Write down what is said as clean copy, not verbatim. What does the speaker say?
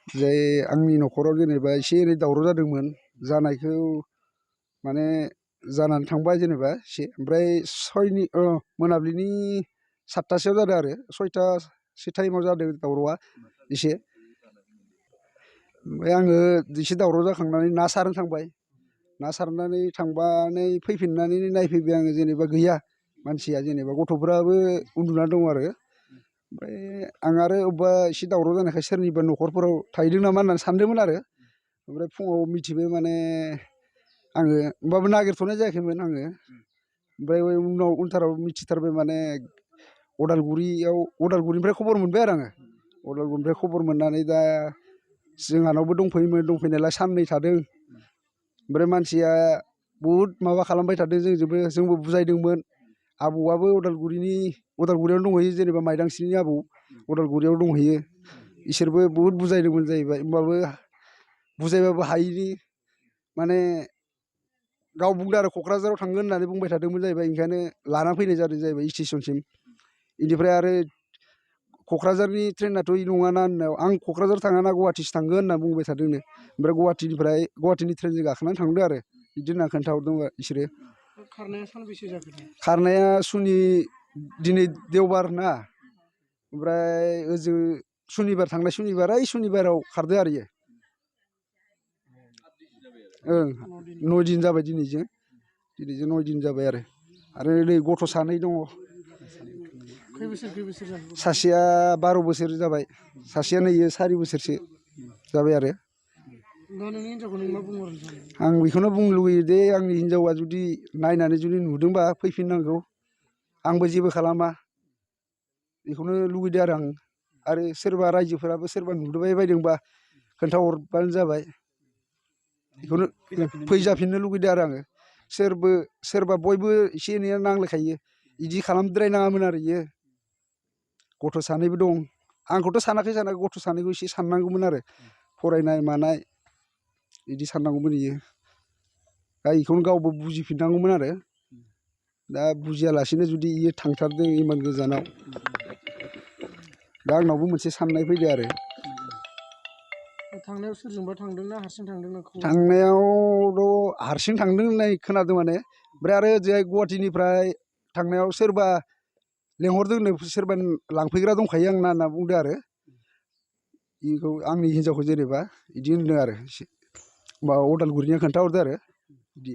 जे आंनि न'खराव जेनेबा एसे एनै दावराव जादोंमोन जानायखौ माने जानानै थांबाय जेनेबा एसे ओमफ्राय मोनाबिलिनि 7टासोआव जादों आरो 6टासो टाइमाव जादों दावरावआ एसे ओमफ्राय आङो एसे दावराव जाखांनानै ना सारनो थांबाय ना सारनानै थांबानै फैफिननानै नायफैबाय आङो जेनेबा गैया मानसिया जेनेबा गथ'फ्राबो उन्दुना दं आरो ओमफ्राय आं आरो अबेबा एसे दावराव जानायखाय सोरनिबा न'खरफोराव थाहैदों नामा होननानै सानदोंमोन आरो ओमफ्राय फुङाव मिथिबाय माने आङो होमबाबो नागिरथ'नाय जायाखैमोन आङो ओमफ्राय उनथाराव मिथिथारबाय माने अदालगुरिनिफ्राय खबर मोनबाय आरो आङो अदालगुरिनिफ्राय खबर मोननानै दा जोंहानावबो दंफैयोमोन दंफैनायालाय साननै थादों ओमफ्राय मानसिया बहुद माबा खालामबाय थादों जोंबो बुजायदोंमोन आबौआबो उदालगुरियावनो दंहैयो जेनेबा माइदांस्रिनि आबौ उदालगुरियाव दंहैयो इसोरबो बहुद बुजायदोंमोन जाहैबाय होमबाबो बुजायबाबो हायिनि माने गाव बुंदों आरो क'क्राझाराव थांगोन होननानै बुंबाय थादोंमोन जाहैबाय ओंखायनो लाना फैनाय जादों जाहैबाय स्टेसनसिम बेनिफ्राय आरो क'क्राझारनि ट्रेनाथ' इ नङाना होननायाव आं क'क्राझार थाङाना गुवाहाटिसो थांगोन होनना बुंबाय थादोंनो ओमफ्राय गुवाहाटिनि ट्रेनजों गाखोनानै थांदों आरो बिदि होनना खोन्थाहरदों बिसोरो खारनाया सानबेसे जाखो खारनाया दिनै देवबार ना ओमफ्राय ओजों थांनाय सुनिबाराव खारदो आरो इयो ओं 9 दिन जाबाय दिनैजों 9 दिन जाबाय आरो नै गथ' सानै दङ खै बोसोर जाखो सासेया 12 बोसोर जाबाय सासेया नै 4 बोसोरसो जाबाय आरो दा नोंनि हिनजावखौ नों मा बुंहरनो सानो आं बेखौनो बुंनो लुगैयो दे आंनि हिनजावा जुदि नायनानै जुदि नुदोंबा फैफिननांगौ आंबो जेबो खालामा बेखौनो लुगैदों आरो सोरबा रायजोफोराबो सोरबा नुबाय बायदोंबा खोन्थाहरबानो जाबाय बेखौनो फैजाफिननो लुगैदों आरो आङो सोरबा बयबो एसे एनैया नांलायखायो बिदि खालामद्रायनाङामोन आरो इयो गथ' सानैबो दं आंखौथ' सानाखै गथ' सानैखौ एसे साननांगौमोन आरो फरायनाय मानाय बिदि साननांगौमोन इयो दा बेखौनो गावबो बुजिफिननांगौमोन आरो दा बुजियालासेनो जुदि इयो थांथारदों इमान गोजानाव दा आंनावबो मोनसे साननाय फैदों आरो थांनायाव सोरजोंबा थांदोंना हारसिं थांदोंना थांनायावथ' हारसिं थांदों होननाय खोनादों माने ओमफ्राय आरो ओजोंहाय गुवाहाटिनिफ्राय थांनायाव सोरबा लेंहरदोंनो सोरबा लांफैग्रा दंखायो आंना होनना बुंदों आरो बेखौ आंनि हिनजावखौ जेनेबा बिदि होनदों आरो एसे उदालगुरिनिया खोन्थाहरदों आरो बिदि